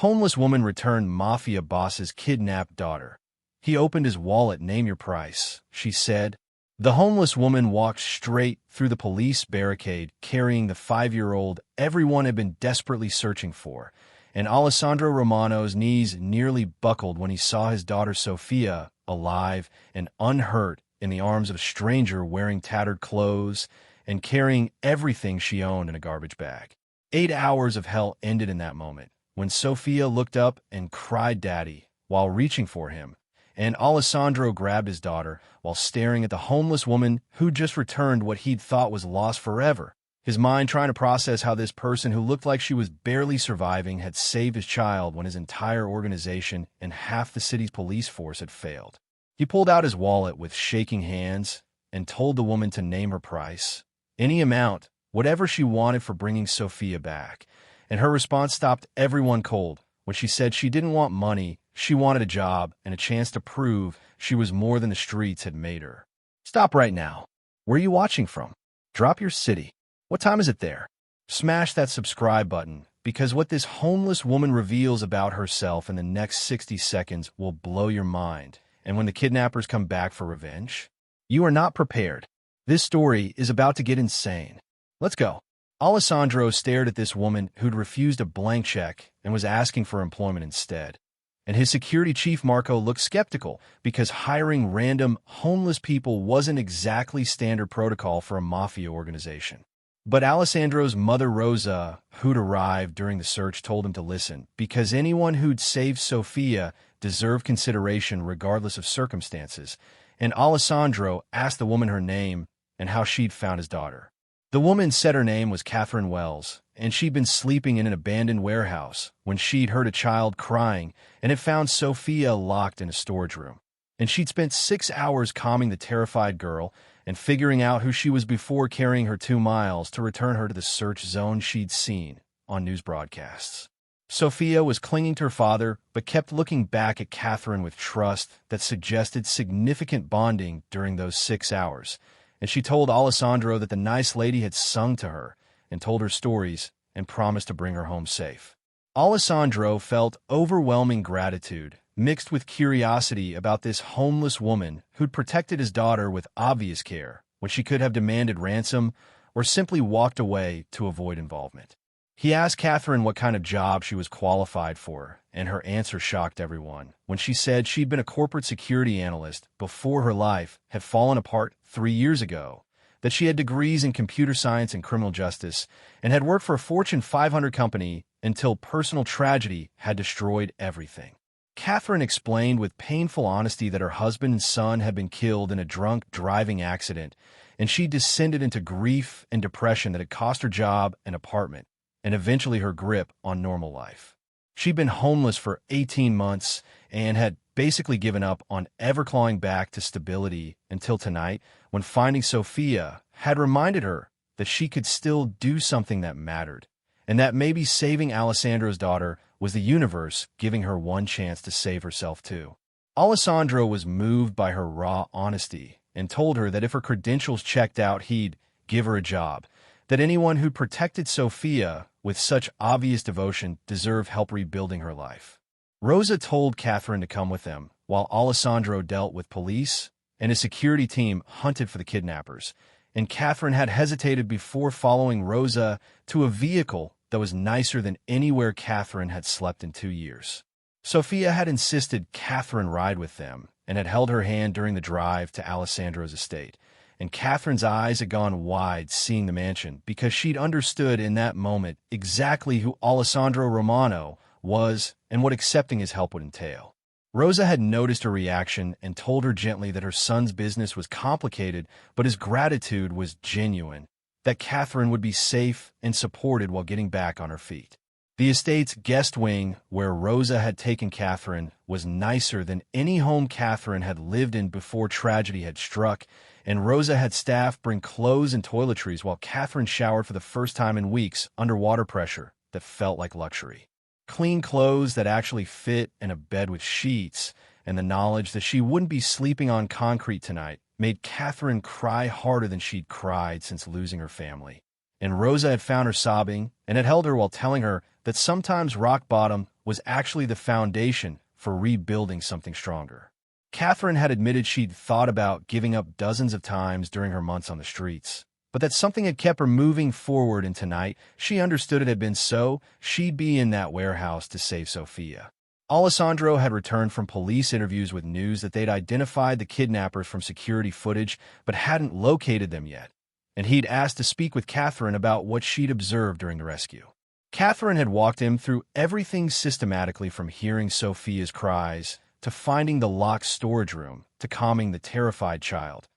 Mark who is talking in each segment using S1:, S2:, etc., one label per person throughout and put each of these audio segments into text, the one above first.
S1: Homeless woman returned Mafia boss's kidnapped daughter. He opened his wallet. Name your price, she said. The homeless woman walked straight through the police barricade, carrying the 5-year-old everyone had been desperately searching for, and Alessandro Romano's knees nearly buckled when he saw his daughter Sophia, alive and unhurt, in the arms of a stranger wearing tattered clothes and carrying everything she owned in a garbage bag. 8 hours of hell ended in that moment, when Sophia looked up and cried "Daddy" while reaching for him, and Alessandro grabbed his daughter while staring at the homeless woman who just returned what he'd thought was lost forever, his mind trying to process how this person who looked like she was barely surviving had saved his child when his entire organization and half the city's police force had failed. He pulled out his wallet with shaking hands and told the woman to name her price, any amount, whatever she wanted for bringing Sophia back, and her response stopped everyone cold when she said she didn't want money. She wanted a job and a chance to prove she was more than the streets had made her. Stop right now. Where are you watching from? Drop your city. What time is it there? Smash that subscribe button, because what this homeless woman reveals about herself in the next 60 seconds will blow your mind. And when the kidnappers come back for revenge, you are not prepared. This story is about to get insane. Let's go. Alessandro stared at this woman who'd refused a blank check and was asking for employment instead. And his security chief Marco looked skeptical because hiring random homeless people wasn't exactly standard protocol for a mafia organization. But Alessandro's mother Rosa, who'd arrived during the search, told him to listen, because anyone who'd saved Sophia deserved consideration regardless of circumstances, and Alessandro asked the woman her name and how she'd found his daughter. The woman said her name was Catherine Wells, and she'd been sleeping in an abandoned warehouse when she'd heard a child crying and had found Sophia locked in a storage room. And she'd spent 6 hours calming the terrified girl and figuring out who she was before carrying her 2 miles to return her to the search zone she'd seen on news broadcasts. Sophia was clinging to her father, but kept looking back at Catherine with trust that suggested significant bonding during those 6 hours. And she told Alessandro that the nice lady had sung to her and told her stories and promised to bring her home safe. Alessandro felt overwhelming gratitude, mixed with curiosity about this homeless woman who'd protected his daughter with obvious care when she could have demanded ransom or simply walked away to avoid involvement. He asked Catherine what kind of job she was qualified for, and her answer shocked everyone when she said she'd been a corporate security analyst before her life had fallen apart 3 years ago, that she had degrees in computer science and criminal justice, and had worked for a Fortune 500 company until personal tragedy had destroyed everything. Catherine explained with painful honesty that her husband and son had been killed in a drunk driving accident, and she descended into grief and depression that had cost her job and apartment, and eventually her grip on normal life. She'd been homeless for 18 months and had basically given up on ever clawing back to stability until tonight, when finding Sophia had reminded her that she could still do something that mattered, and that maybe saving Alessandro's daughter was the universe giving her one chance to save herself too. Alessandro was moved by her raw honesty and told her that if her credentials checked out, he'd give her a job, that anyone who protected Sophia with such obvious devotion deserved help rebuilding her life. Rosa told Catherine to come with them, while Alessandro dealt with police and his security team hunted for the kidnappers, and Catherine had hesitated before following Rosa to a vehicle that was nicer than anywhere Catherine had slept in 2 years. Sophia had insisted Catherine ride with them and had held her hand during the drive to Alessandro's estate, and Catherine's eyes had gone wide seeing the mansion because she'd understood in that moment exactly who Alessandro Romano was and what accepting his help would entail. Rosa had noticed her reaction and told her gently that her son's business was complicated, but his gratitude was genuine, that Catherine would be safe and supported while getting back on her feet. The estate's guest wing, where Rosa had taken Catherine, was nicer than any home Catherine had lived in before tragedy had struck, and Rosa had staff bring clothes and toiletries while Catherine showered for the first time in weeks under water pressure that felt like luxury. Clean clothes that actually fit and a bed with sheets, and the knowledge that she wouldn't be sleeping on concrete tonight made Catherine cry harder than she'd cried since losing her family. And Rosa had found her sobbing and had held her while telling her that sometimes rock bottom was actually the foundation for rebuilding something stronger. Catherine had admitted she'd thought about giving up dozens of times during her months on the streets, but that something had kept her moving forward, and tonight she understood it had been so. She'd be in that warehouse to save Sophia. Alessandro had returned from police interviews with news that they'd identified the kidnappers from security footage but hadn't located them yet, and he'd asked to speak with Catherine about what she'd observed during the rescue. Catherine had walked him through everything systematically, from hearing Sophia's cries to finding the locked storage room to calming the terrified child,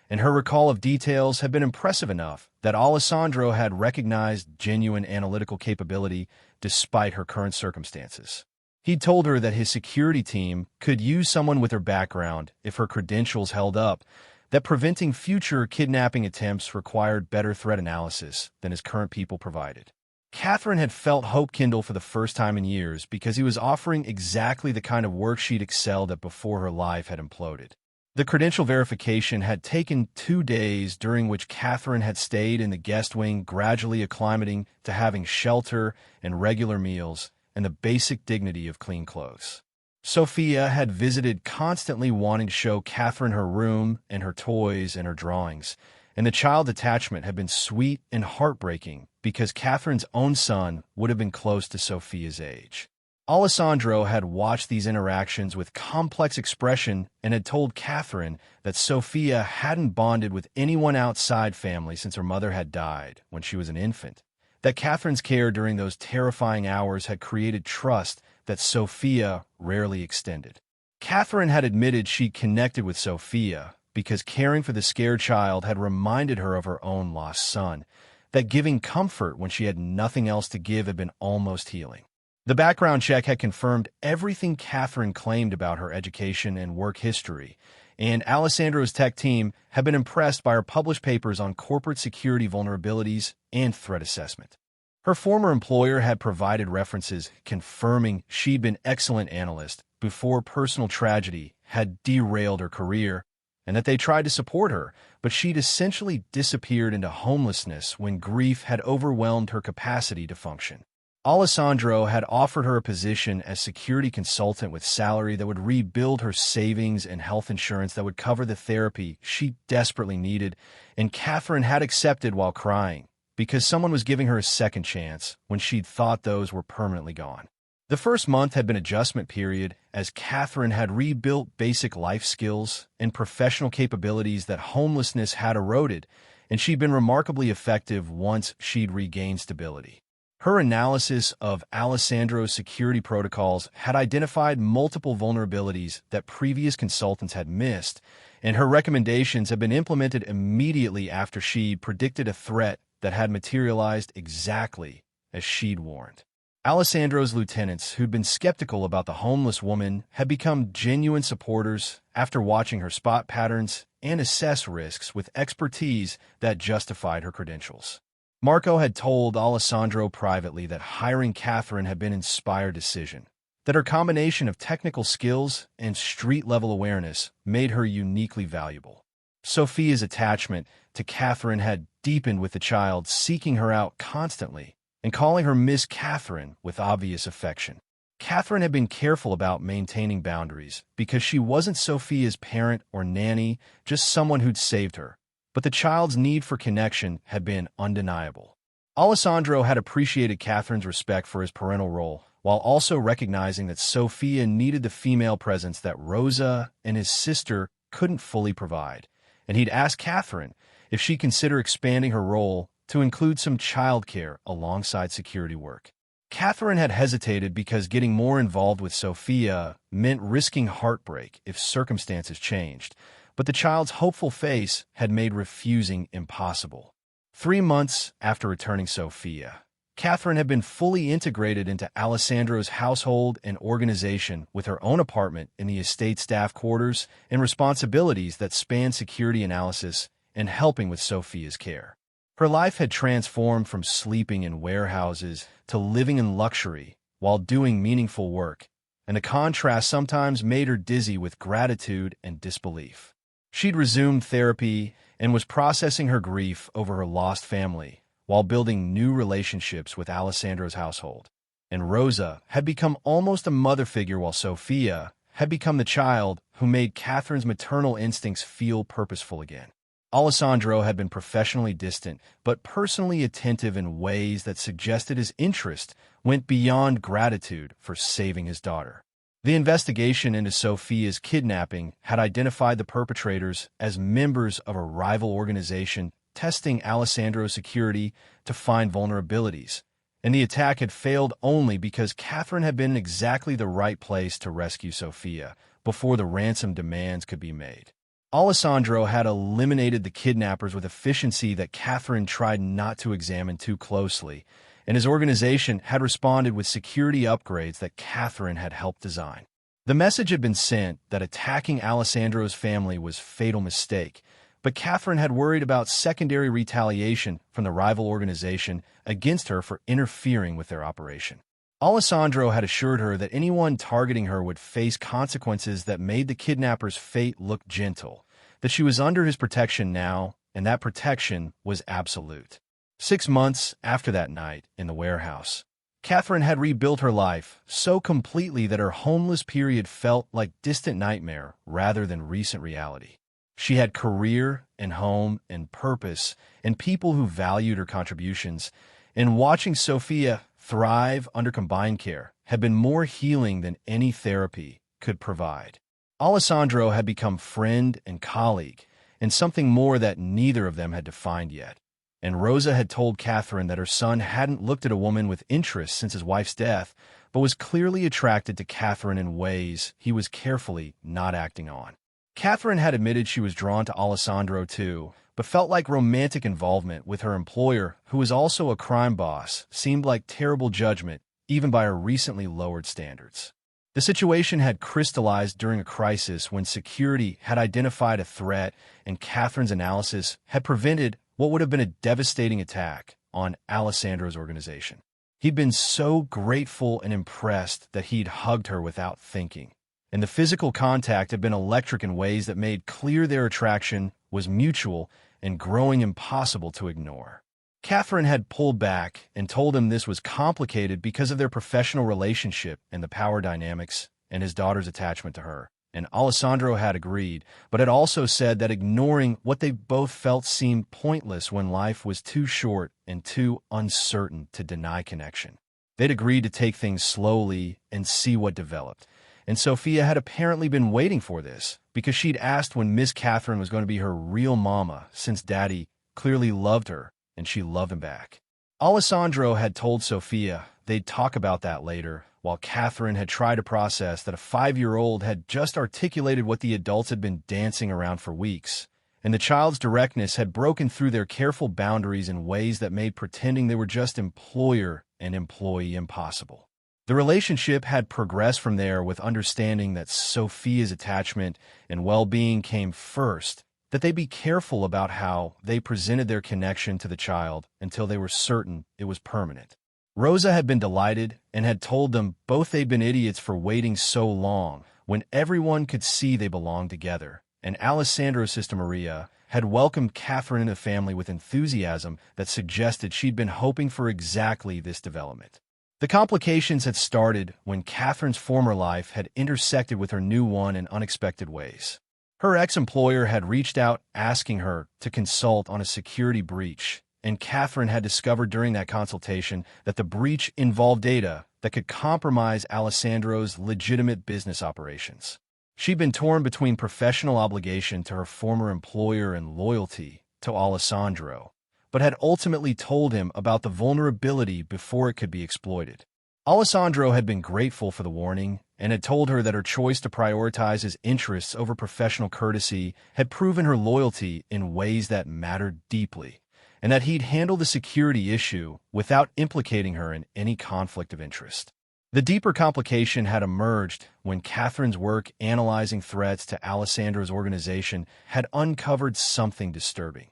S1: and her recall of details had been impressive enough that Alessandro had recognized genuine analytical capability despite her current circumstances. He'd told her that his security team could use someone with her background if her credentials held up, that preventing future kidnapping attempts required better threat analysis than his current people provided. Catherine had felt hope kindle for the first time in years because he was offering exactly the kind of work she'd excelled at before her life had imploded. The credential verification had taken 2 days, during which Catherine had stayed in the guest wing, gradually acclimating to having shelter and regular meals and the basic dignity of clean clothes. Sophia had visited, constantly wanting to show Catherine her room and her toys and her drawings, and the child attachment had been sweet and heartbreaking because Catherine's own son would have been close to Sophia's age. Alessandro had watched these interactions with complex expression and had told Catherine that Sophia hadn't bonded with anyone outside family since her mother had died when she was an infant, that Catherine's care during those terrifying hours had created trust that Sophia rarely extended. Catherine had admitted she connected with Sophia because caring for the scared child had reminded her of her own lost son, that giving comfort when she had nothing else to give had been almost healing. The background check had confirmed everything Catherine claimed about her education and work history, and Alessandro's tech team had been impressed by her published papers on corporate security vulnerabilities and threat assessment. Her former employer had provided references confirming she'd been an excellent analyst before personal tragedy had derailed her career, and that they tried to support her, but she'd essentially disappeared into homelessness when grief had overwhelmed her capacity to function. Alessandro had offered her a position as security consultant with salary that would rebuild her savings and health insurance that would cover the therapy she desperately needed, and Catherine had accepted while crying, because someone was giving her a second chance when she'd thought those were permanently gone. The first month had been an adjustment period as Catherine had rebuilt basic life skills and professional capabilities that homelessness had eroded, and she'd been remarkably effective once she'd regained stability. Her analysis of Alessandro's security protocols had identified multiple vulnerabilities that previous consultants had missed, and her recommendations had been implemented immediately after she predicted a threat that had materialized exactly as she'd warned. Alessandro's lieutenants, who'd been skeptical about the homeless woman, had become genuine supporters after watching her spot patterns and assess risks with expertise that justified her credentials. Marco had told Alessandro privately that hiring Catherine had been an inspired decision, that her combination of technical skills and street-level awareness made her uniquely valuable. Sophia's attachment to Catherine had deepened, with the child seeking her out constantly and calling her Miss Catherine with obvious affection. Catherine had been careful about maintaining boundaries because she wasn't Sophia's parent or nanny, just someone who'd saved her, but the child's need for connection had been undeniable. Alessandro had appreciated Catherine's respect for his parental role, while also recognizing that Sophia needed the female presence that Rosa and his sister couldn't fully provide, and he'd asked Catherine if she'd consider expanding her role to include some childcare alongside security work. Catherine had hesitated because getting more involved with Sophia meant risking heartbreak if circumstances changed, but the child's hopeful face had made refusing impossible. 3 months after returning Sophia, Catherine had been fully integrated into Alessandro's household and organization, with her own apartment in the estate staff quarters and responsibilities that spanned security analysis and helping with Sophia's care. Her life had transformed from sleeping in warehouses to living in luxury while doing meaningful work, and the contrast sometimes made her dizzy with gratitude and disbelief. She'd resumed therapy and was processing her grief over her lost family while building new relationships with Alessandro's household. and Rosa had become almost a mother figure while Sophia had become the child who made Catherine's maternal instincts feel purposeful again. Alessandro had been professionally distant, but personally attentive in ways that suggested his interest went beyond gratitude for saving his daughter. The investigation into Sophia's kidnapping had identified the perpetrators as members of a rival organization testing Alessandro's security to find vulnerabilities, and the attack had failed only because Catherine had been in exactly the right place to rescue Sophia before the ransom demands could be made. Alessandro had eliminated the kidnappers with efficiency that Catherine tried not to examine too closely, and his organization had responded with security upgrades that Catherine had helped design. The message had been sent that attacking Alessandro's family was a fatal mistake, but Catherine had worried about secondary retaliation from the rival organization against her for interfering with their operation. Alessandro had assured her that anyone targeting her would face consequences that made the kidnapper's fate look gentle, that she was under his protection now, and that protection was absolute. 6 months after that night in the warehouse, Catherine had rebuilt her life so completely that her homeless period felt like distant nightmare rather than recent reality. She had career and home and purpose and people who valued her contributions, and watching Sophia thrive under combined care had been more healing than any therapy could provide. Alessandro had become friend and colleague, and something more that neither of them had defined yet. And Rosa had told Catherine that her son hadn't looked at a woman with interest since his wife's death, but was clearly attracted to Catherine in ways he was carefully not acting on. Catherine had admitted she was drawn to Alessandro too, but felt like romantic involvement with her employer, who was also a crime boss, seemed like terrible judgment, even by her recently lowered standards. The situation had crystallized during a crisis when security had identified a threat and Catherine's analysis had prevented what would have been a devastating attack on Alessandro's organization. He'd been so grateful and impressed that he'd hugged her without thinking, and the physical contact had been electric in ways that made clear their attraction was mutual and growing impossible to ignore. Catherine had pulled back and told him this was complicated because of their professional relationship and the power dynamics and his daughter's attachment to her, and Alessandro had agreed, but had also said that ignoring what they both felt seemed pointless when life was too short and too uncertain to deny connection. They'd agreed to take things slowly and see what developed, and Sophia had apparently been waiting for this because she'd asked when Miss Catherine was going to be her real mama, since Daddy clearly loved her and she loved him back. Alessandro had told Sophia they'd talk about that later, while Catherine had tried to process that a 5-year-old had just articulated what the adults had been dancing around for weeks, and the child's directness had broken through their careful boundaries in ways that made pretending they were just employer and employee impossible. The relationship had progressed from there with understanding that Sophia's attachment and well-being came first, that they be careful about how they presented their connection to the child until they were certain it was permanent. Rosa had been delighted and had told them both they'd been idiots for waiting so long when everyone could see they belonged together, and Alessandro's sister Maria had welcomed Catherine into the family with enthusiasm that suggested she'd been hoping for exactly this development. The complications had started when Catherine's former life had intersected with her new one in unexpected ways. Her ex-employer had reached out asking her to consult on a security breach, and Catherine had discovered during that consultation that the breach involved data that could compromise Alessandro's legitimate business operations. She'd been torn between professional obligation to her former employer and loyalty to Alessandro, but had ultimately told him about the vulnerability before it could be exploited. Alessandro had been grateful for the warning and had told her that her choice to prioritize his interests over professional courtesy had proven her loyalty in ways that mattered deeply, and that he'd handle the security issue without implicating her in any conflict of interest. The deeper complication had emerged when Catherine's work analyzing threats to Alessandro's organization had uncovered something disturbing.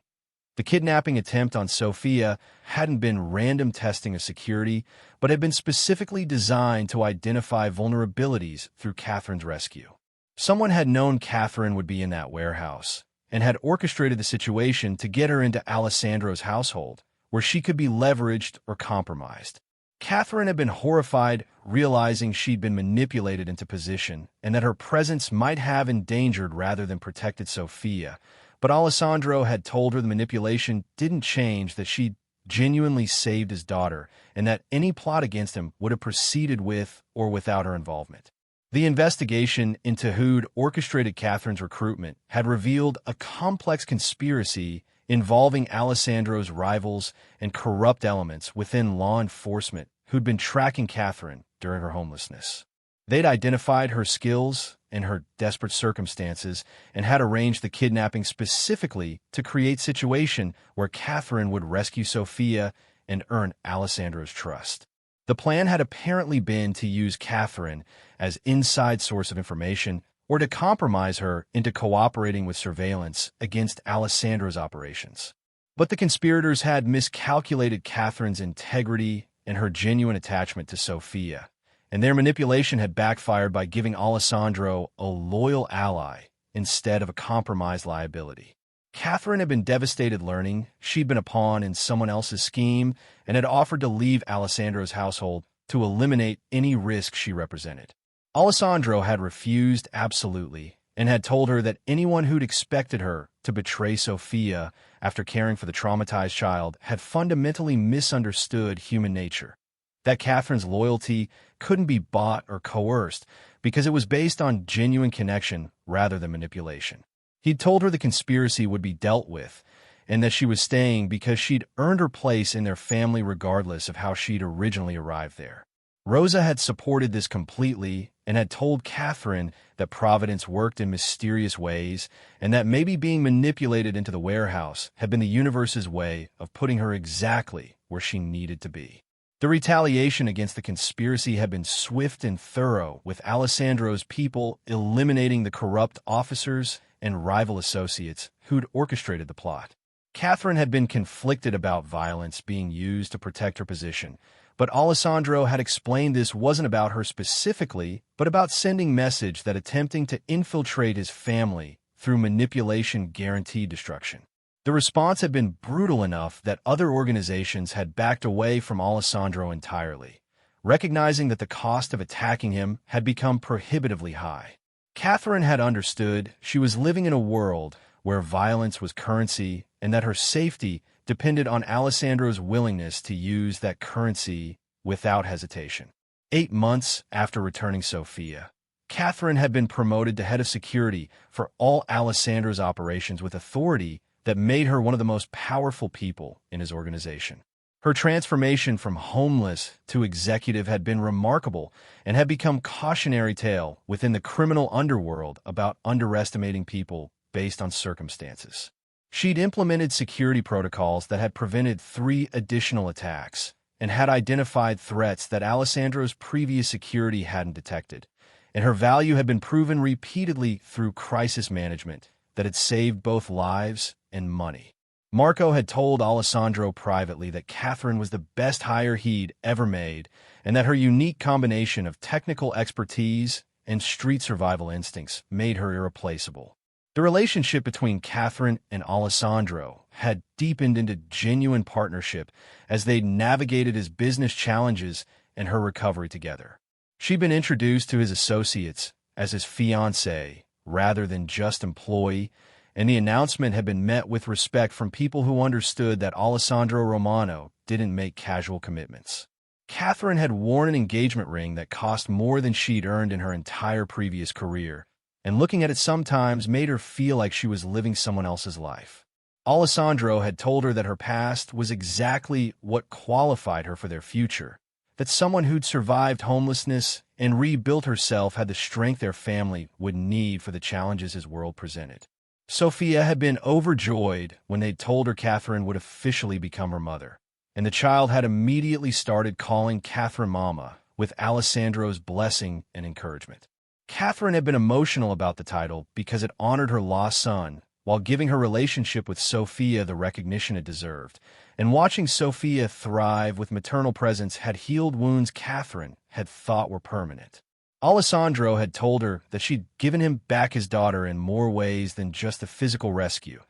S1: The kidnapping attempt on Sophia hadn't been random testing of security, but had been specifically designed to identify vulnerabilities through Catherine's rescue. Someone had known Catherine would be in that warehouse and had orchestrated the situation to get her into Alessandro's household, where she could be leveraged or compromised. Catherine had been horrified, realizing she'd been manipulated into position and that her presence might have endangered rather than protected Sophia. But Alessandro had told her the manipulation didn't change, that she'd genuinely saved his daughter, and that any plot against him would have proceeded with or without her involvement. The investigation into who'd orchestrated Catherine's recruitment had revealed a complex conspiracy involving Alessandro's rivals and corrupt elements within law enforcement who'd been tracking Catherine during her homelessness. They'd identified her skills and her desperate circumstances and had arranged the kidnapping specifically to create a situation where Catherine would rescue Sophia and earn Alessandro's trust. The plan had apparently been to use Catherine as inside source of information or to compromise her into cooperating with surveillance against Alessandro's operations. But the conspirators had miscalculated Catherine's integrity and her genuine attachment to Sophia, and their manipulation had backfired by giving Alessandro a loyal ally instead of a compromised liability. Catherine had been devastated learning she'd been a pawn in someone else's scheme and had offered to leave Alessandro's household to eliminate any risk she represented. Alessandro had refused absolutely and had told her that anyone who'd expected her to betray Sophia after caring for the traumatized child had fundamentally misunderstood human nature, that Catherine's loyalty couldn't be bought or coerced because it was based on genuine connection rather than manipulation. He'd told her the conspiracy would be dealt with and that she was staying because she'd earned her place in their family regardless of how she'd originally arrived there. Rosa had supported this completely and had told Catherine that Providence worked in mysterious ways and that maybe being manipulated into the warehouse had been the universe's way of putting her exactly where she needed to be. The retaliation against the conspiracy had been swift and thorough, with Alessandro's people eliminating the corrupt officers and rival associates who'd orchestrated the plot. Catherine had been conflicted about violence being used to protect her position, but Alessandro had explained this wasn't about her specifically, but about sending message that attempting to infiltrate his family through manipulation guaranteed destruction. The response had been brutal enough that other organizations had backed away from Alessandro entirely, recognizing that the cost of attacking him had become prohibitively high. Catherine had understood she was living in a world where violence was currency and that her safety depended on Alessandro's willingness to use that currency without hesitation. 8 months after returning Sophia, Catherine had been promoted to head of security for all Alessandro's operations with authority that made her one of the most powerful people in his organization. Her transformation from homeless to executive had been remarkable and had become cautionary tale within the criminal underworld about underestimating people based on circumstances. She'd implemented security protocols that had prevented 3 additional attacks and had identified threats that Alessandro's previous security hadn't detected, and her value had been proven repeatedly through crisis management that had saved both lives and money. Marco had told Alessandro privately that Catherine was the best hire he'd ever made and that her unique combination of technical expertise and street survival instincts made her irreplaceable. The relationship between Catherine and Alessandro had deepened into genuine partnership as they'd navigated his business challenges and her recovery together. She'd been introduced to his associates as his fiancée rather than just employee, and the announcement had been met with respect from people who understood that Alessandro Romano didn't make casual commitments. Catherine had worn an engagement ring that cost more than she'd earned in her entire previous career, and looking at it sometimes made her feel like she was living someone else's life. Alessandro had told her that her past was exactly what qualified her for their future, that someone who'd survived homelessness and rebuilt herself had the strength their family would need for the challenges his world presented. Sophia had been overjoyed when they'd told her Catherine would officially become her mother, and the child had immediately started calling Catherine Mama, with Alessandro's blessing and encouragement. Catherine had been emotional about the title because it honored her lost son, while giving her relationship with Sophia the recognition it deserved, and watching Sophia thrive with maternal presence had healed wounds Catherine had thought were permanent. Alessandro had told her that she'd given him back his daughter in more ways than just a physical rescue,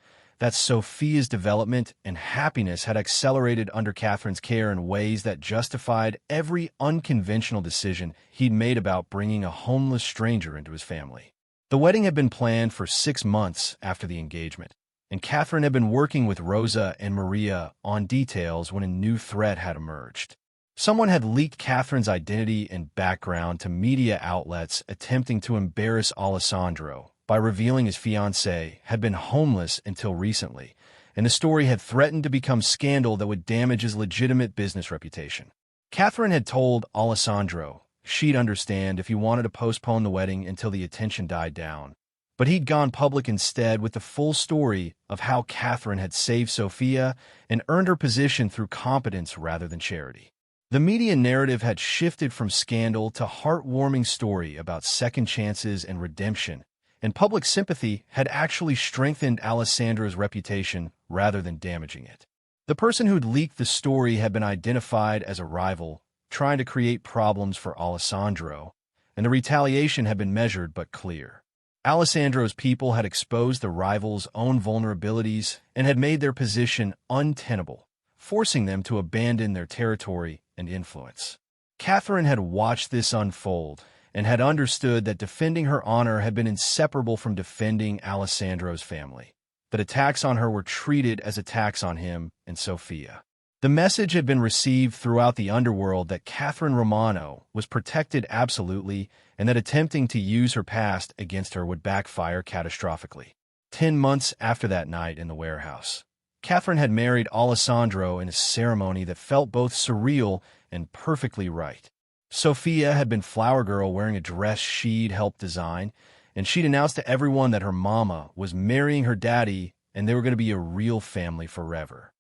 S1: that Sophia's development and happiness had accelerated under Catherine's care in ways that justified every unconventional decision he'd made about bringing a homeless stranger into his family. The wedding had been planned for 6 months after the engagement, and Catherine had been working with Rosa and Maria on details when a new threat had emerged. Someone had leaked Catherine's identity and background to media outlets, attempting to embarrass Alessandro by revealing his fiancée had been homeless until recently, and the story had threatened to become scandal that would damage his legitimate business reputation. Catherine had told Alessandro she'd understand if he wanted to postpone the wedding until the attention died down, but he'd gone public instead with the full story of how Catherine had saved Sophia and earned her position through competence rather than charity. The media narrative had shifted from scandal to heartwarming story about second chances and redemption, and public sympathy had actually strengthened Alessandro's reputation rather than damaging it. The person who'd leaked the story had been identified as a rival, trying to create problems for Alessandro, and the retaliation had been measured but clear. Alessandro's people had exposed the rival's own vulnerabilities and had made their position untenable, forcing them to abandon their territory and influence. Catherine had watched this unfold and had understood that defending her honor had been inseparable from defending Alessandro's family, that attacks on her were treated as attacks on him and Sophia. The message had been received throughout the underworld that Catherine Romano was protected absolutely and that attempting to use her past against her would backfire catastrophically. 10 months after that night in the warehouse, Catherine had married Alessandro in a ceremony that felt both surreal and perfectly right. Sophia had been flower girl wearing a dress she'd helped design, and she'd announced to everyone that her mama was marrying her daddy and they were going to be a real family forever.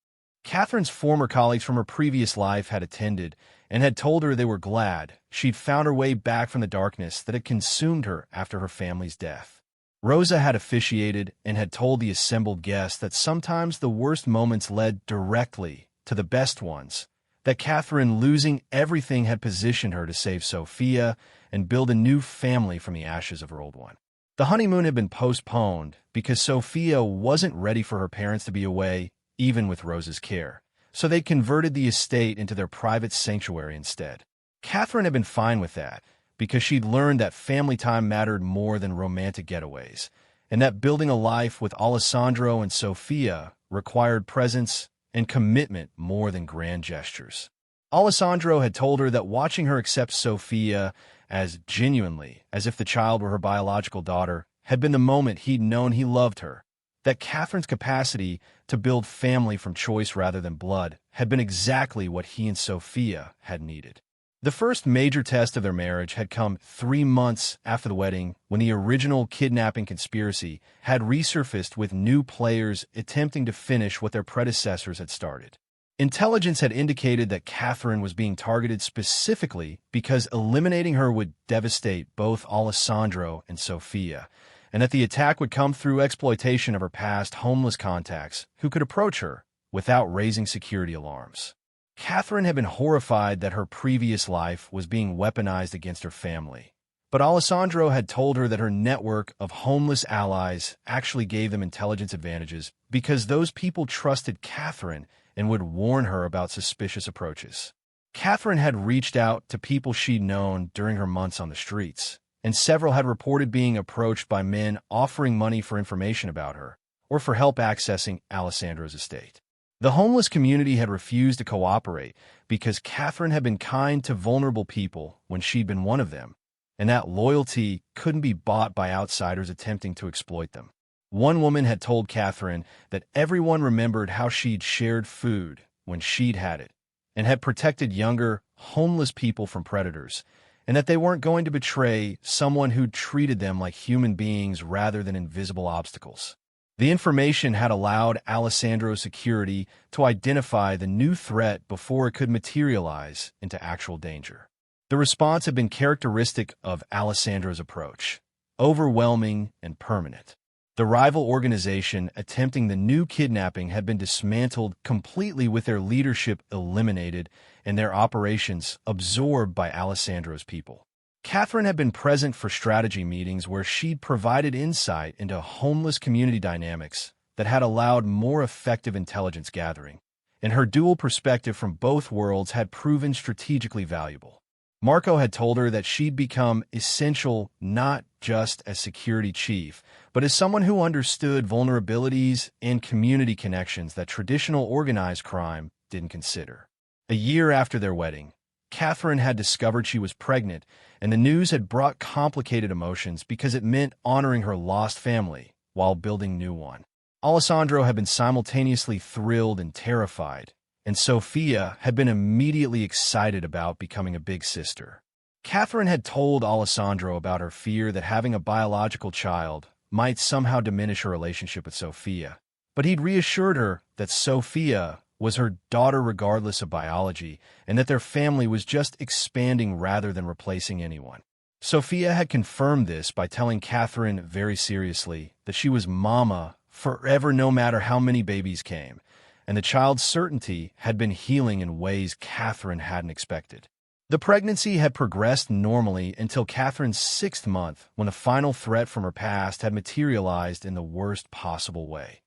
S1: Catherine's former colleagues from her previous life had attended and had told her they were glad she'd found her way back from the darkness that had consumed her after her family's death. Rosa had officiated and had told the assembled guests that sometimes the worst moments led directly to the best ones, that Catherine losing everything had positioned her to save Sophia and build a new family from the ashes of her old one. The honeymoon had been postponed because Sophia wasn't ready for her parents to be away, even with Rosa's care, so they converted the estate into their private sanctuary instead. Catherine had been fine with that, because she'd learned that family time mattered more than romantic getaways, and that building a life with Alessandro and Sophia required presence and commitment more than grand gestures. Alessandro had told her that watching her accept Sophia as genuinely as if the child were her biological daughter had been the moment he'd known he loved her, that Catherine's capacity to build family from choice rather than blood had been exactly what he and Sophia had needed. The first major test of their marriage had come 3 months after the wedding, when the original kidnapping conspiracy had resurfaced with new players attempting to finish what their predecessors had started. Intelligence had indicated that Catherine was being targeted specifically because eliminating her would devastate both Alessandro and Sophia, and that the attack would come through exploitation of her past homeless contacts who could approach her without raising security alarms. Catherine had been horrified that her previous life was being weaponized against her family, but Alessandro had told her that her network of homeless allies actually gave them intelligence advantages because those people trusted Catherine and would warn her about suspicious approaches. Catherine had reached out to people she'd known during her months on the streets, and several had reported being approached by men offering money for information about her or for help accessing Alessandro's estate. The homeless community had refused to cooperate because Catherine had been kind to vulnerable people when she'd been one of them, and that loyalty couldn't be bought by outsiders attempting to exploit them. One woman had told Catherine that everyone remembered how she'd shared food when she'd had it, and had protected younger, homeless people from predators, and that they weren't going to betray someone who'd treated them like human beings rather than invisible obstacles. The information had allowed Alessandro's security to identify the new threat before it could materialize into actual danger. The response had been characteristic of Alessandro's approach: overwhelming and permanent. The rival organization attempting the new kidnapping had been dismantled completely, with their leadership eliminated and their operations absorbed by Alessandro's people. Catherine had been present for strategy meetings where she'd provided insight into homeless community dynamics that had allowed more effective intelligence gathering, and her dual perspective from both worlds had proven strategically valuable. Marco had told her that she'd become essential not just as security chief, but as someone who understood vulnerabilities and community connections that traditional organized crime didn't consider. A year after their wedding, Catherine had discovered she was pregnant, and the news had brought complicated emotions because it meant honoring her lost family while building a new one. Alessandro had been simultaneously thrilled and terrified, and Sophia had been immediately excited about becoming a big sister. Catherine had told Alessandro about her fear that having a biological child might somehow diminish her relationship with Sophia, but he'd reassured her that Sophia was her daughter regardless of biology, and that their family was just expanding rather than replacing anyone. Sophia had confirmed this by telling Catherine very seriously that she was mama forever no matter how many babies came, and the child's certainty had been healing in ways Catherine hadn't expected. The pregnancy had progressed normally until Catherine's 6th month, when a final threat from her past had materialized in the worst possible way.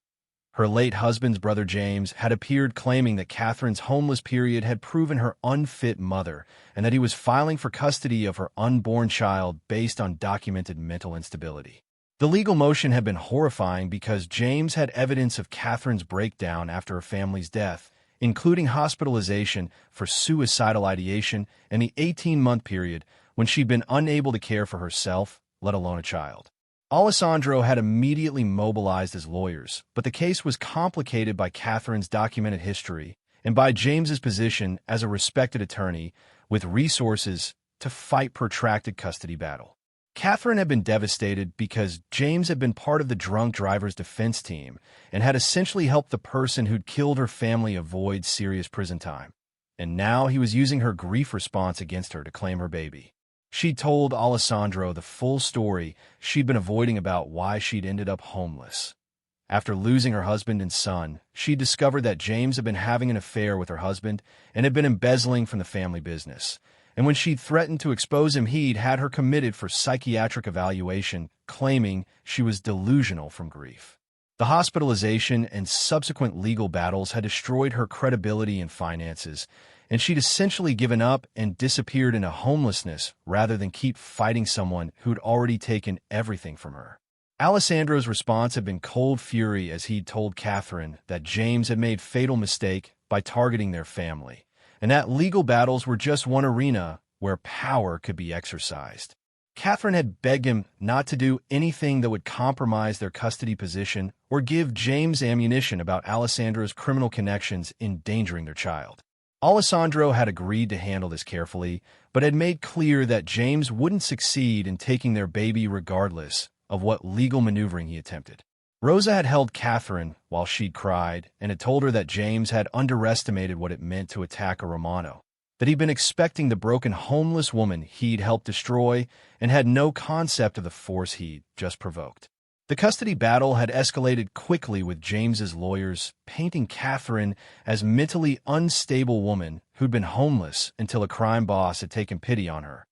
S1: Her late husband's brother James had appeared claiming that Catherine's homeless period had proven her unfit mother, and that he was filing for custody of her unborn child based on documented mental instability. The legal motion had been horrifying because James had evidence of Catherine's breakdown after her family's death, including hospitalization for suicidal ideation and the 18-month period when she'd been unable to care for herself, let alone a child. Alessandro had immediately mobilized his lawyers, but the case was complicated by Catherine's documented history and by James's position as a respected attorney with resources to fight protracted custody battle. Catherine had been devastated because James had been part of the drunk driver's defense team and had essentially helped the person who'd killed her family avoid serious prison time. And now he was using her grief response against her to claim her baby. She told Alessandro the full story she'd been avoiding about why she'd ended up homeless. After losing her husband and son, she discovered that James had been having an affair with her husband and had been embezzling from the family business. And when she'd threatened to expose him, he'd had her committed for psychiatric evaluation, claiming she was delusional from grief. The hospitalization and subsequent legal battles had destroyed her credibility and finances, and she'd essentially given up and disappeared into homelessness rather than keep fighting someone who'd already taken everything from her. Alessandro's response had been cold fury as he'd told Catherine that James had made a fatal mistake by targeting their family, and that legal battles were just one arena where power could be exercised. Catherine had begged him not to do anything that would compromise their custody position or give James ammunition about Alessandro's criminal connections endangering their child. Alessandro had agreed to handle this carefully, but had made clear that James wouldn't succeed in taking their baby regardless of what legal maneuvering he attempted. Rosa had held Catherine while she'd cried and had told her that James had underestimated what it meant to attack a Romano, that he'd been expecting the broken homeless woman he'd helped destroy and had no concept of the force he'd just provoked. The custody battle had escalated quickly, with James's lawyers painting Catherine as a mentally unstable woman who'd been homeless until a crime boss had taken pity on her,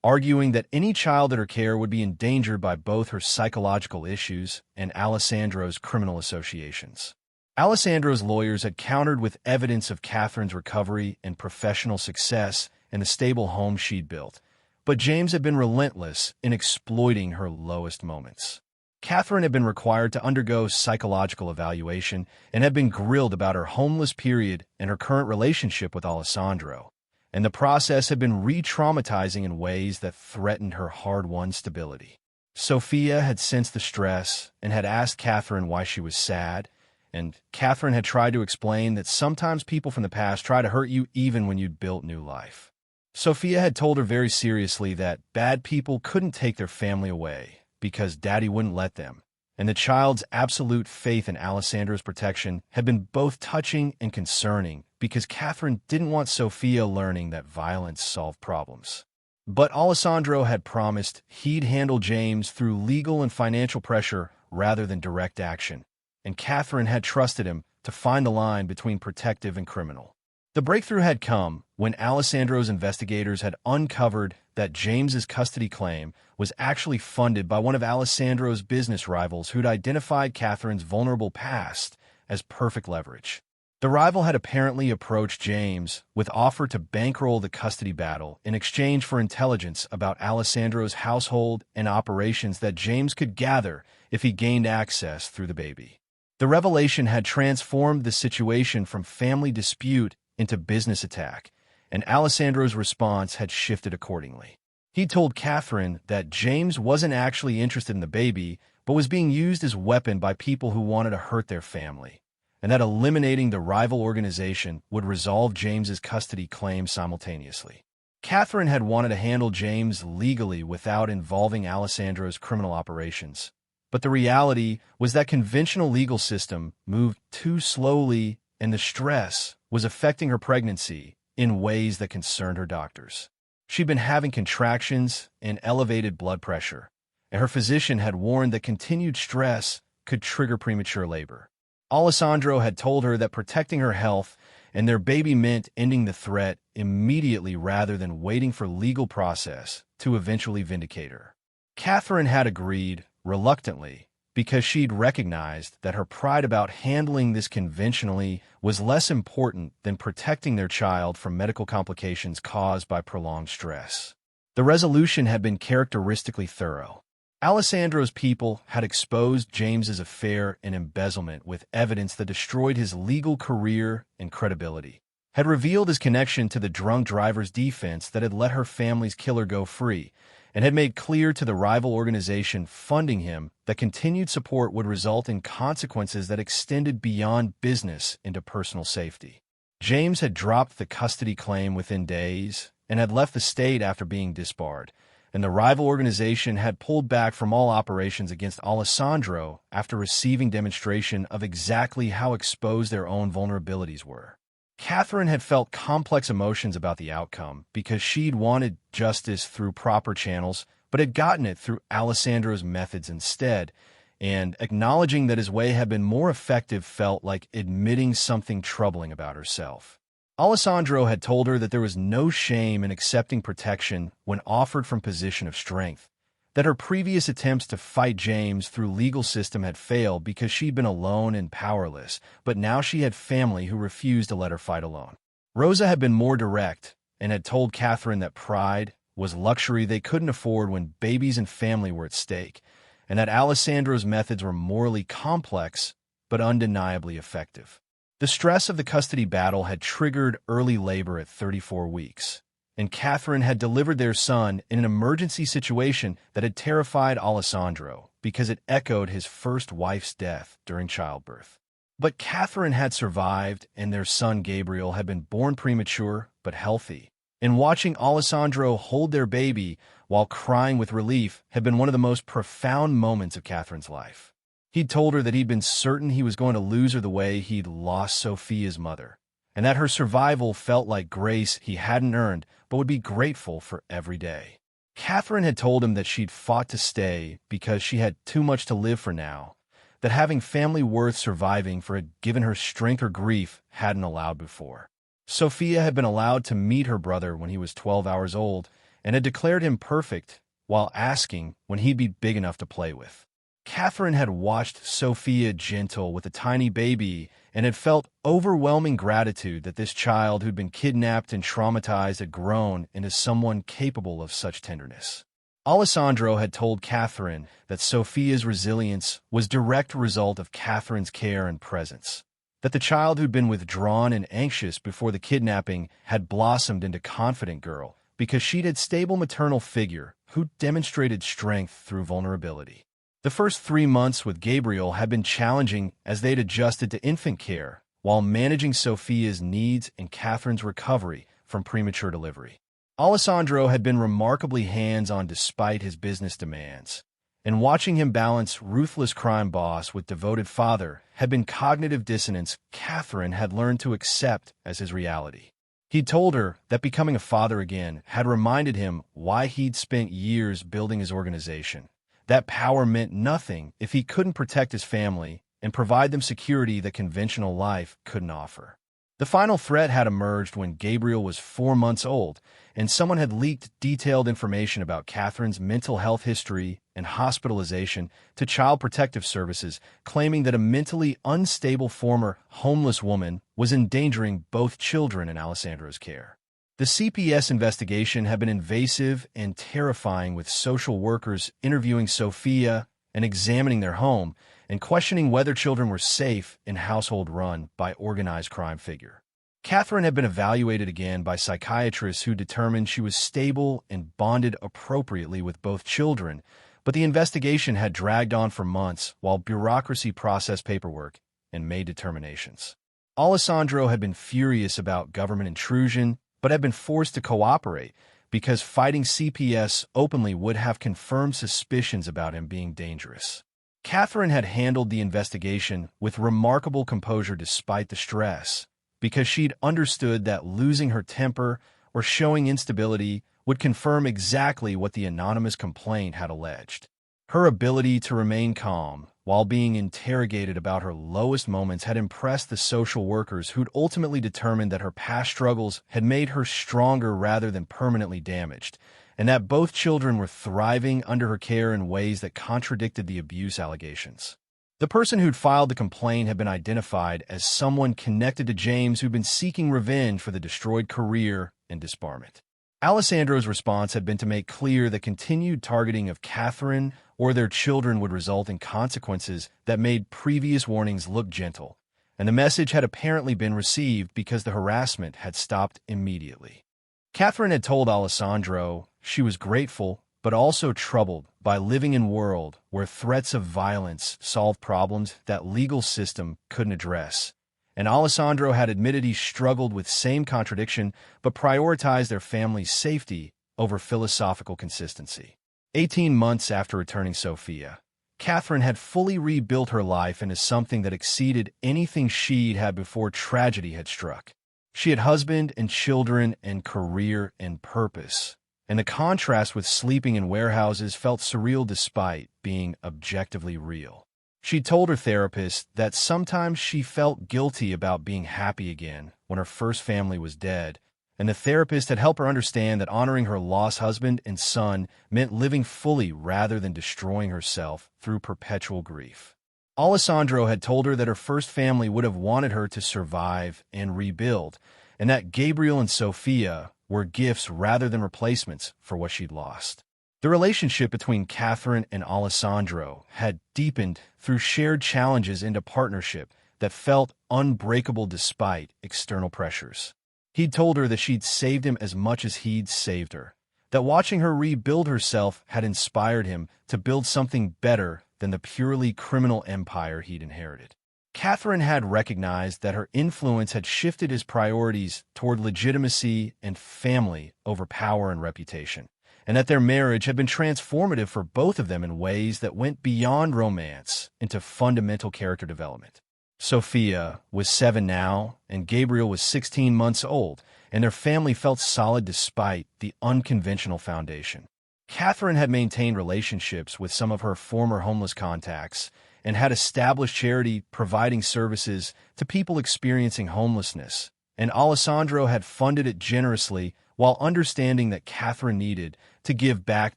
S1: arguing that any child in her care would be endangered by both her psychological issues and Alessandro's criminal associations. Alessandro's lawyers had countered with evidence of Catherine's recovery and professional success and the stable home she'd built, but James had been relentless in exploiting her lowest moments. Catherine had been required to undergo psychological evaluation and had been grilled about her homeless period and her current relationship with Alessandro, and the process had been re-traumatizing in ways that threatened her hard-won stability. Sophia had sensed the stress and had asked Catherine why she was sad, and Catherine had tried to explain that sometimes people from the past try to hurt you even when you'd built new life. Sophia had told her very seriously that bad people couldn't take their family away because Daddy wouldn't let them, and the child's absolute faith in Alessandro's protection had been both touching and concerning because Catherine didn't want Sophia learning that violence solved problems. But Alessandro had promised he'd handle James through legal and financial pressure rather than direct action, and Catherine had trusted him to find the line between protective and criminal. The breakthrough had come when Alessandro's investigators had uncovered that James's custody claim was actually funded by one of Alessandro's business rivals who'd identified Catherine's vulnerable past as perfect leverage. The rival had apparently approached James with offer to bankroll the custody battle in exchange for intelligence about Alessandro's household and operations that James could gather if he gained access through the baby. The revelation had transformed the situation from family dispute into business attack, and Alessandro's response had shifted accordingly. He told Catherine that James wasn't actually interested in the baby, but was being used as a weapon by people who wanted to hurt their family, and that eliminating the rival organization would resolve James's custody claim simultaneously. Catherine had wanted to handle James legally without involving Alessandro's criminal operations, but the reality was that conventional legal system moved too slowly, and the stress was affecting her pregnancy in ways that concerned her doctors. She'd been having contractions and elevated blood pressure, and her physician had warned that continued stress could trigger premature labor. Alessandro had told her that protecting her health and their baby meant ending the threat immediately rather than waiting for legal process to eventually vindicate her. Catherine had agreed, reluctantly, because she'd recognized that her pride about handling this conventionally was less important than protecting their child from medical complications caused by prolonged stress. The resolution had been characteristically thorough. Alessandro's people had exposed James's affair and embezzlement with evidence that destroyed his legal career and credibility, had revealed his connection to the drunk driver's defense that had let her family's killer go free, and had made clear to the rival organization funding him that continued support would result in consequences that extended beyond business into personal safety. James had dropped the custody claim within days and had left the state after being disbarred, and the rival organization had pulled back from all operations against Alessandro after receiving demonstration of exactly how exposed their own vulnerabilities were. Catherine had felt complex emotions about the outcome because she'd wanted justice through proper channels, but had gotten it through Alessandro's methods instead, and acknowledging that his way had been more effective felt like admitting something troubling about herself. Alessandro had told her that there was no shame in accepting protection when offered from position of strength, that her previous attempts to fight James through legal system had failed because she'd been alone and powerless, but now she had family who refused to let her fight alone. Rosa had been more direct and had told Catherine that pride was luxury they couldn't afford when babies and family were at stake, and that Alessandro's methods were morally complex but undeniably effective. The stress of the custody battle had triggered early labor at 34 weeks. And Catherine had delivered their son in an emergency situation that had terrified Alessandro because it echoed his first wife's death during childbirth. But Catherine had survived, and their son Gabriel had been born premature but healthy. And watching Alessandro hold their baby while crying with relief had been one of the most profound moments of Catherine's life. He'd told her that he'd been certain he was going to lose her the way he'd lost Sophia's mother, and that her survival felt like grace he hadn't earned but would be grateful for every day. Catherine had told him that she'd fought to stay because she had too much to live for now, that having family worth surviving for had given her strength her grief hadn't allowed before. Sophia had been allowed to meet her brother when he was 12 hours old and had declared him perfect while asking when he'd be big enough to play with. Catherine had watched Sophia gentle with a tiny baby and had felt overwhelming gratitude that this child who'd been kidnapped and traumatized had grown into someone capable of such tenderness. Alessandro had told Catherine that Sophia's resilience was a direct result of Catherine's care and presence, that the child who'd been withdrawn and anxious before the kidnapping had blossomed into a confident girl because she'd had a stable maternal figure who demonstrated strength through vulnerability. The first 3 months with Gabriel had been challenging as they'd adjusted to infant care while managing Sophia's needs and Catherine's recovery from premature delivery. Alessandro had been remarkably hands-on despite his business demands, and watching him balance ruthless crime boss with devoted father had been cognitive dissonance Catherine had learned to accept as his reality. He'd told her that becoming a father again had reminded him why he'd spent years building his organization. That power meant nothing if he couldn't protect his family and provide them security that conventional life couldn't offer. The final threat had emerged when Gabriel was 4 months old, and someone had leaked detailed information about Catherine's mental health history and hospitalization to Child Protective Services, claiming that a mentally unstable former homeless woman was endangering both children in Alessandro's care. The CPS investigation had been invasive and terrifying, with social workers interviewing Sophia and examining their home and questioning whether children were safe in household run by organized crime figure. Catherine had been evaluated again by psychiatrists who determined she was stable and bonded appropriately with both children, but the investigation had dragged on for months while bureaucracy processed paperwork and made determinations. Alessandro had been furious about government intrusion, but had been forced to cooperate because fighting CPS openly would have confirmed suspicions about him being dangerous. Catherine had handled the investigation with remarkable composure despite the stress, because she'd understood that losing her temper or showing instability would confirm exactly what the anonymous complaint had alleged. Her ability to remain calm while being interrogated about her lowest moments had impressed the social workers, who'd ultimately determined that her past struggles had made her stronger rather than permanently damaged, and that both children were thriving under her care in ways that contradicted the abuse allegations. The person who'd filed the complaint had been identified as someone connected to James, who'd been seeking revenge for the destroyed career and disbarment. Alessandro's response had been to make clear that continued targeting of Catherine or their children would result in consequences that made previous warnings look gentle, and the message had apparently been received because the harassment had stopped immediately. Catherine had told Alessandro she was grateful but also troubled by living in a world where threats of violence solved problems that legal system couldn't address. And Alessandro had admitted he struggled with same contradiction but prioritized their family's safety over philosophical consistency. 18 months after returning Sophia, Catherine had fully rebuilt her life into something that exceeded anything she'd had before tragedy had struck. She had husband and children and career and purpose, and the contrast with sleeping in warehouses felt surreal despite being objectively real. She told her therapist that sometimes she felt guilty about being happy again when her first family was dead, and the therapist had helped her understand that honoring her lost husband and son meant living fully rather than destroying herself through perpetual grief. Alessandro had told her that her first family would have wanted her to survive and rebuild, and that Gabriel and Sophia were gifts rather than replacements for what she'd lost. The relationship between Catherine and Alessandro had deepened through shared challenges into partnership that felt unbreakable despite external pressures. He'd told her that she'd saved him as much as he'd saved her, that watching her rebuild herself had inspired him to build something better than the purely criminal empire he'd inherited. Catherine had recognized that her influence had shifted his priorities toward legitimacy and family over power and reputation, and that their marriage had been transformative for both of them in ways that went beyond romance into fundamental character development. Sophia was 7 now, and Gabriel was 16 months old, and their family felt solid despite the unconventional foundation. Catherine had maintained relationships with some of her former homeless contacts and had established charity providing services to people experiencing homelessness, and Alessandro had funded it generously while understanding that Catherine needed to give back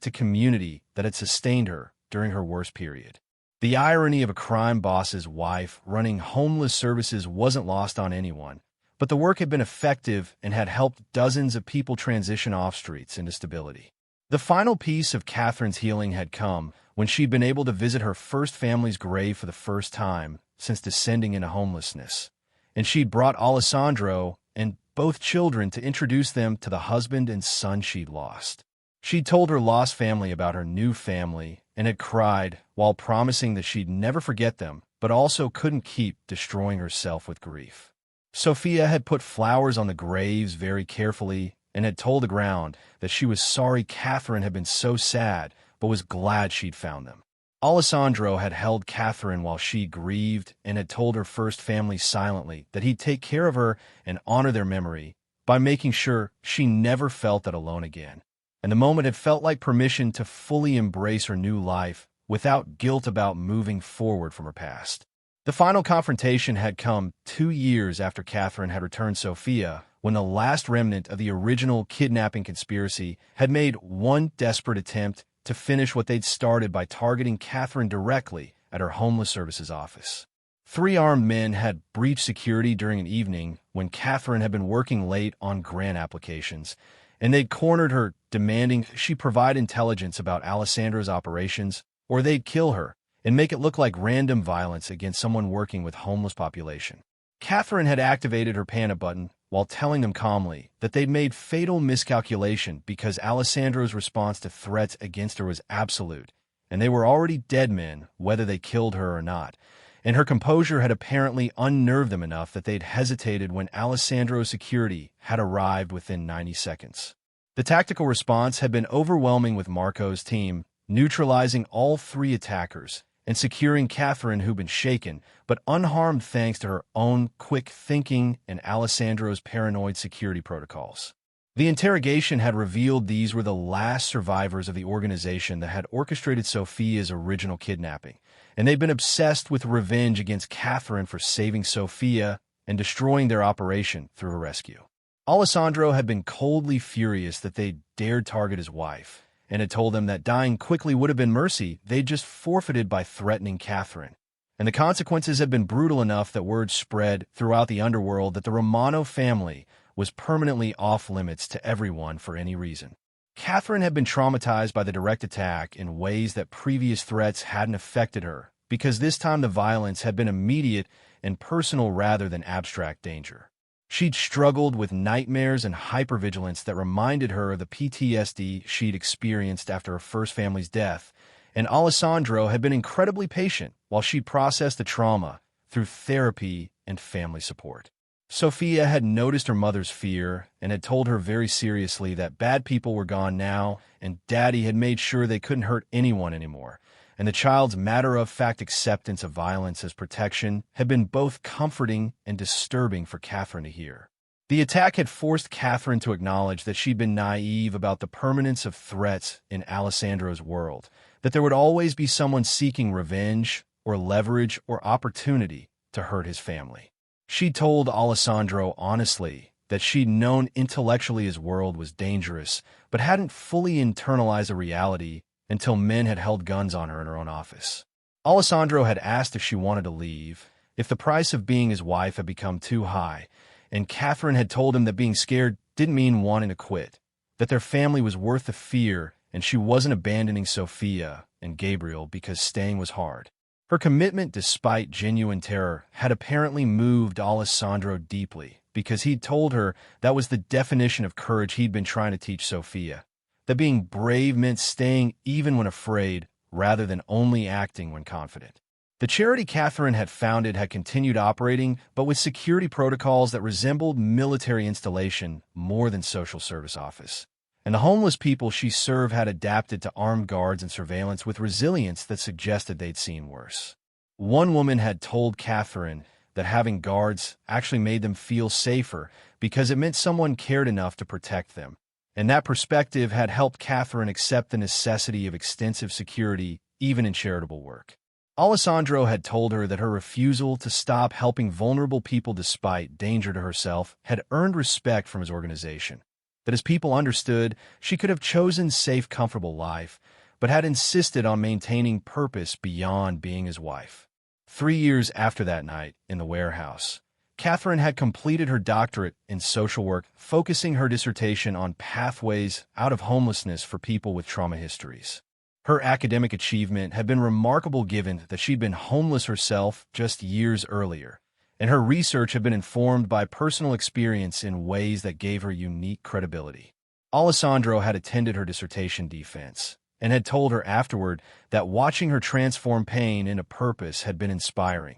S1: to community that had sustained her during her worst period. The irony of a crime boss's wife running homeless services wasn't lost on anyone, but the work had been effective and had helped dozens of people transition off streets into stability. The final piece of Catherine's healing had come when she'd been able to visit her first family's grave for the first time since descending into homelessness, and she'd brought Alessandro and both children to introduce them to the husband and son she'd lost. She'd told her lost family about her new family and had cried while promising that she'd never forget them, but also couldn't keep destroying herself with grief. Sophia had put flowers on the graves very carefully and had told the ground that she was sorry Catherine had been so sad, but was glad she'd found them. Alessandro had held Catherine while she grieved and had told her first family silently that he'd take care of her and honor their memory by making sure she never felt that alone again. And the moment had felt like permission to fully embrace her new life without guilt about moving forward from her past. The final confrontation had come 2 years after Catherine had returned Sophia, when the last remnant of the original kidnapping conspiracy had made one desperate attempt to finish what they'd started by targeting Catherine directly at her homeless services office. 3 armed men had breached security during an evening when Catherine had been working late on grant applications, and they'd cornered her, demanding she provide intelligence about Alessandro's operations, or they'd kill her and make it look like random violence against someone working with homeless population. Catherine had activated her panic button while telling them calmly that they'd made fatal miscalculation because Alessandro's response to threats against her was absolute, and they were already dead men, whether they killed her or not. And her composure had apparently unnerved them enough that they'd hesitated when Alessandro's security had arrived within 90 seconds. The tactical response had been overwhelming, with Marco's team neutralizing all 3 attackers and securing Catherine, who'd been shaken, but unharmed thanks to her own quick thinking and Alessandro's paranoid security protocols. The interrogation had revealed these were the last survivors of the organization that had orchestrated Sophia's original kidnapping, and they'd been obsessed with revenge against Catherine for saving Sophia and destroying their operation through her rescue. Alessandro had been coldly furious that they'd dared target his wife, and had told them that dying quickly would have been mercy they'd just forfeited by threatening Catherine. And the consequences had been brutal enough that word spread throughout the underworld that the Romano family was permanently off limits to everyone for any reason. Catherine had been traumatized by the direct attack in ways that previous threats hadn't affected her, because this time the violence had been immediate and personal rather than abstract danger. She'd struggled with nightmares and hypervigilance that reminded her of the PTSD she'd experienced after her first family's death, and Alessandro had been incredibly patient while she processed the trauma through therapy and family support. Sophia had noticed her mother's fear and had told her very seriously that bad people were gone now, and Daddy had made sure they couldn't hurt anyone anymore. And the child's matter-of-fact acceptance of violence as protection had been both comforting and disturbing for Catherine to hear. The attack had forced Catherine to acknowledge that she'd been naive about the permanence of threats in Alessandro's world, that there would always be someone seeking revenge or leverage or opportunity to hurt his family. She told Alessandro honestly that she'd known intellectually his world was dangerous, but hadn't fully internalized the reality until men had held guns on her in her own office. Alessandro had asked if she wanted to leave, if the price of being his wife had become too high, and Catherine had told him that being scared didn't mean wanting to quit, that their family was worth the fear, and she wasn't abandoning Sophia and Gabriel because staying was hard. Her commitment, despite genuine terror, had apparently moved Alessandro deeply, because he'd told her that was the definition of courage he'd been trying to teach Sophia, that being brave meant staying even when afraid, rather than only acting when confident. The charity Catherine had founded had continued operating, but with security protocols that resembled military installation more than social service office. And the homeless people she served had adapted to armed guards and surveillance with resilience that suggested they'd seen worse. One woman had told Catherine that having guards actually made them feel safer because it meant someone cared enough to protect them. And that perspective had helped Catherine accept the necessity of extensive security, even in charitable work. Alessandro had told her that her refusal to stop helping vulnerable people despite danger to herself had earned respect from his organization. That as people understood, she could have chosen safe, comfortable life, but had insisted on maintaining purpose beyond being his wife. 3 years after that night in the warehouse, Catherine had completed her doctorate in social work, focusing her dissertation on pathways out of homelessness for people with trauma histories. Her academic achievement had been remarkable given that she'd been homeless herself just years earlier, and her research had been informed by personal experience in ways that gave her unique credibility. Alessandro had attended her dissertation defense and had told her afterward that watching her transform pain into purpose had been inspiring,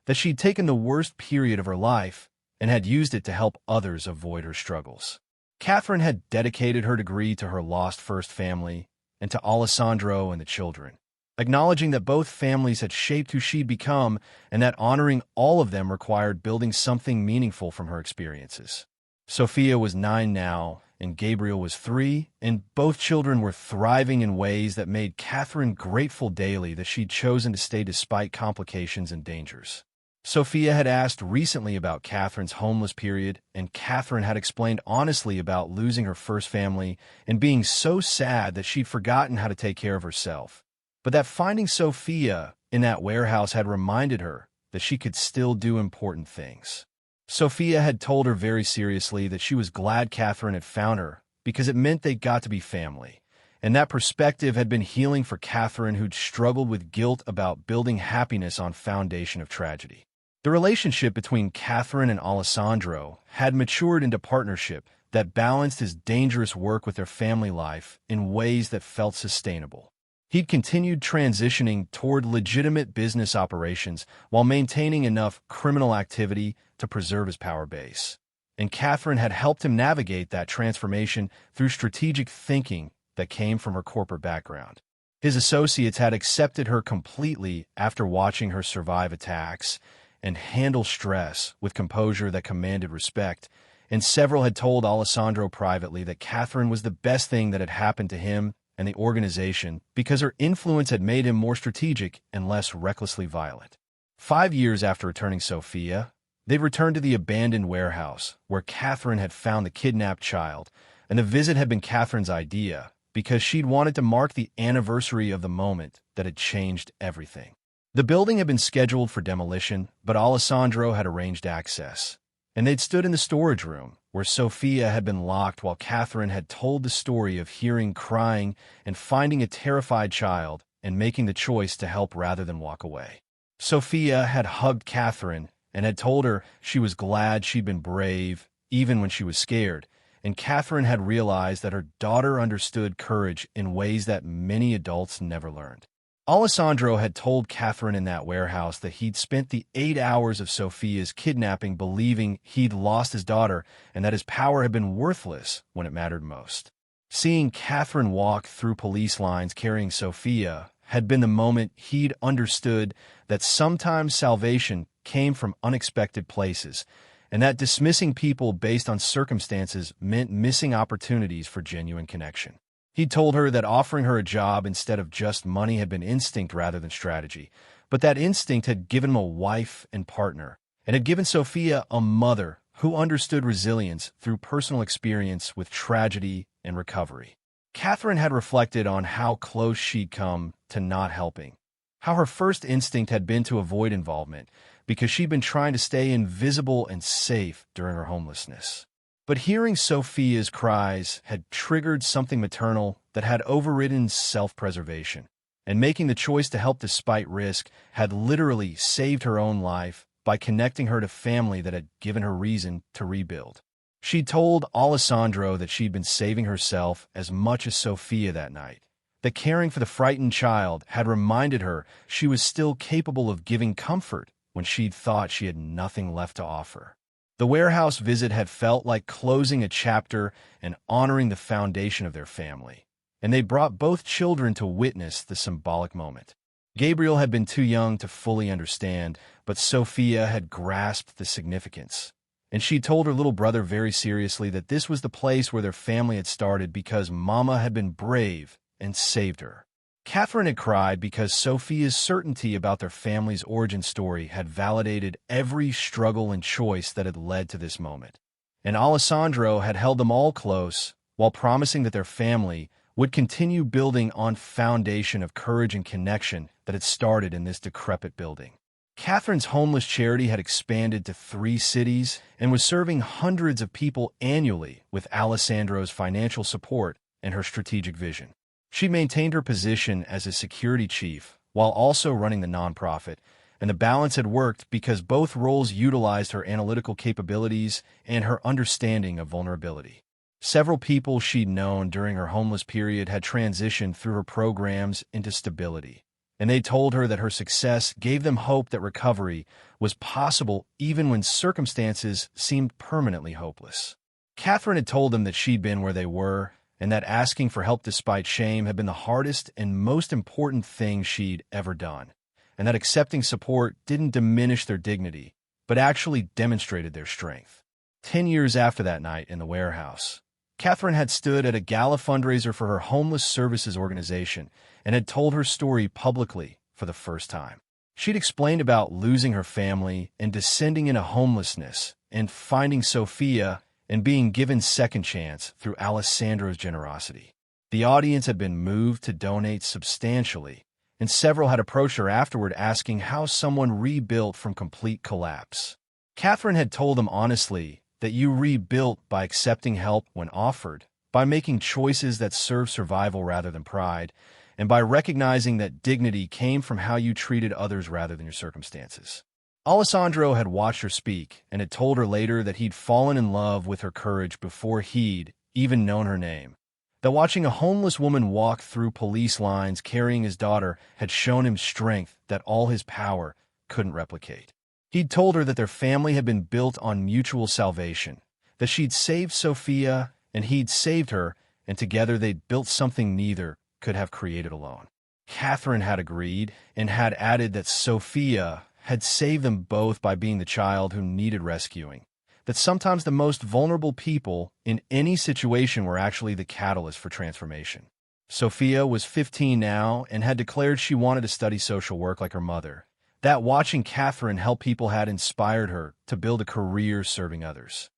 S1: that she'd taken the worst period of her life and had used it to help others avoid her struggles. Catherine had dedicated her degree to her lost first family and to Alessandro and the children, acknowledging that both families had shaped who she'd become and that honoring all of them required building something meaningful from her experiences. Sophia was 9 now, and Gabriel was 3, and both children were thriving in ways that made Catherine grateful daily that she'd chosen to stay despite complications and dangers. Sophia had asked recently about Catherine's homeless period, and Catherine had explained honestly about losing her first family and being so sad that she'd forgotten how to take care of herself. But that finding Sophia in that warehouse had reminded her that she could still do important things. Sophia had told her very seriously that she was glad Catherine had found her because it meant they got to be family. And that perspective had been healing for Catherine, who'd struggled with guilt about building happiness on foundation of tragedy. The relationship between Catherine and Alessandro had matured into partnership that balanced his dangerous work with their family life in ways that felt sustainable. He'd continued transitioning toward legitimate business operations while maintaining enough criminal activity to preserve his power base. And Catherine had helped him navigate that transformation through strategic thinking that came from her corporate background. His associates had accepted her completely after watching her survive attacks and handle stress with composure that commanded respect, and several had told Alessandro privately that Catherine was the best thing that had happened to him and the organization because her influence had made him more strategic and less recklessly violent. 5 years after returning Sophia, they'd returned to the abandoned warehouse where Catherine had found the kidnapped child, and the visit had been Catherine's idea because she'd wanted to mark the anniversary of the moment that had changed everything. The building had been scheduled for demolition, but Alessandro had arranged access, and they'd stood in the storage room where Sophia had been locked while Catherine had told the story of hearing crying and finding a terrified child and making the choice to help rather than walk away. Sophia had hugged Catherine and had told her she was glad she'd been brave even when she was scared, and Catherine had realized that her daughter understood courage in ways that many adults never learned. Alessandro had told Catherine in that warehouse that he'd spent the 8 hours of Sophia's kidnapping believing he'd lost his daughter and that his power had been worthless when it mattered most. Seeing Catherine walk through police lines carrying Sophia had been the moment he'd understood that sometimes salvation came from unexpected places, and that dismissing people based on circumstances meant missing opportunities for genuine connection. He'd told her that offering her a job instead of just money had been instinct rather than strategy, but that instinct had given him a wife and partner, and had given Sophia a mother who understood resilience through personal experience with tragedy and recovery. Catherine had reflected on how close she'd come to not helping, how her first instinct had been to avoid involvement because she'd been trying to stay invisible and safe during her homelessness. But hearing Sophia's cries had triggered something maternal that had overridden self-preservation, and making the choice to help despite risk had literally saved her own life by connecting her to family that had given her reason to rebuild. She told Alessandro that she'd been saving herself as much as Sophia that night, that caring for the frightened child had reminded her she was still capable of giving comfort when she'd thought she had nothing left to offer. The warehouse visit had felt like closing a chapter and honoring the foundation of their family, and they brought both children to witness the symbolic moment. Gabriel had been too young to fully understand, but Sophia had grasped the significance, and she told her little brother very seriously that this was the place where their family had started because Mama had been brave and saved her. Catherine had cried because Sophia's certainty about their family's origin story had validated every struggle and choice that had led to this moment. And Alessandro had held them all close while promising that their family would continue building on foundation of courage and connection that had started in this decrepit building. Catherine's homeless charity had expanded to 3 cities and was serving hundreds of people annually with Alessandro's financial support and her strategic vision. She maintained her position as a security chief while also running the nonprofit, and the balance had worked because both roles utilized her analytical capabilities and her understanding of vulnerability. Several people she'd known during her homeless period had transitioned through her programs into stability, and they told her that her success gave them hope that recovery was possible even when circumstances seemed permanently hopeless. Catherine had told them that she'd been where they were, and that asking for help despite shame had been the hardest and most important thing she'd ever done, and that accepting support didn't diminish their dignity, but actually demonstrated their strength. 10 years after that night in the warehouse, Catherine had stood at a gala fundraiser for her homeless services organization and had told her story publicly for the first time. She'd explained about losing her family and descending into homelessness and finding Sophia and being given second chance through Alessandro's generosity. The audience had been moved to donate substantially, and several had approached her afterward asking how someone rebuilt from complete collapse. Catherine had told them honestly that you rebuilt by accepting help when offered, by making choices that serve survival rather than pride, and by recognizing that dignity came from how you treated others rather than your circumstances. Alessandro had watched her speak and had told her later that he'd fallen in love with her courage before he'd even known her name. That watching a homeless woman walk through police lines carrying his daughter had shown him strength that all his power couldn't replicate. He'd told her that their family had been built on mutual salvation, that she'd saved Sophia and he'd saved her, and together they'd built something neither could have created alone. Catherine had agreed and had added that Sophia had saved them both by being the child who needed rescuing, that sometimes the most vulnerable people in any situation were actually the catalyst for transformation. Sophia was 15 now and had declared she wanted to study social work like her mother, that watching Catherine help people had inspired her to build a career serving others.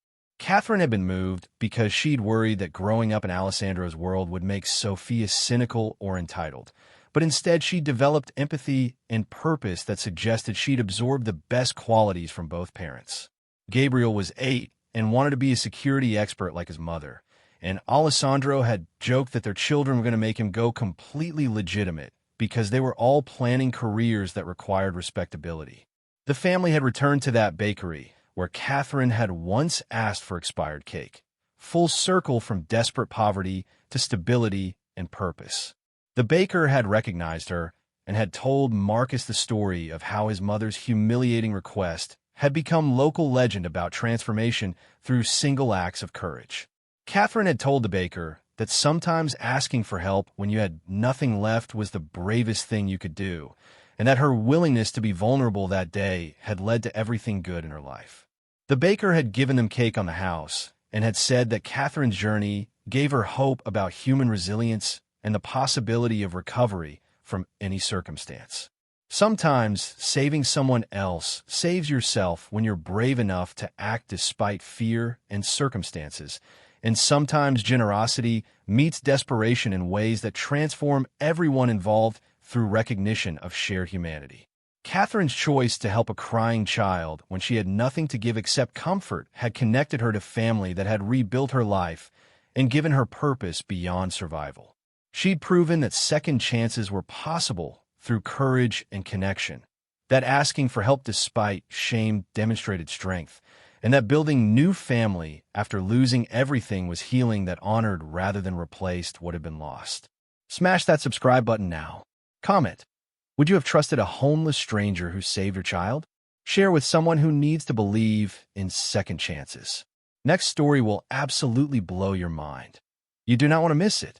S1: Catherine had been moved because she'd worried that growing up in Alessandro's world would make Sophia cynical or entitled, but instead she developed empathy and purpose that suggested she'd absorb the best qualities from both parents. Gabriel was 8 and wanted to be a security expert like his mother, and Alessandro had joked that their children were going to make him go completely legitimate because they were all planning careers that required respectability. The family had returned to that bakery where Catherine had once asked for expired cake, full circle from desperate poverty to stability and purpose. The baker had recognized her and had told Marcus the story of how his mother's humiliating request had become local legend about transformation through single acts of courage. Catherine had told the baker that sometimes asking for help when you had nothing left was the bravest thing you could do, and that her willingness to be vulnerable that day had led to everything good in her life. The baker had given them cake on the house and had said that Catherine's journey gave her hope about human resilience and the possibility of recovery from any circumstance. Sometimes saving someone else saves yourself when you're brave enough to act despite fear and circumstances, and sometimes generosity meets desperation in ways that transform everyone involved through recognition of shared humanity. Catherine's choice to help a crying child when she had nothing to give except comfort had connected her to family that had rebuilt her life and given her purpose beyond survival. She'd proven that second chances were possible through courage and connection, that asking for help despite shame demonstrated strength, and that building new family after losing everything was healing that honored rather than replaced what had been lost. Smash that subscribe button now. Comment. Would you have trusted a homeless stranger who saved your child? Share with someone who needs to believe in second chances. Next story will absolutely blow your mind. You do not want to miss it.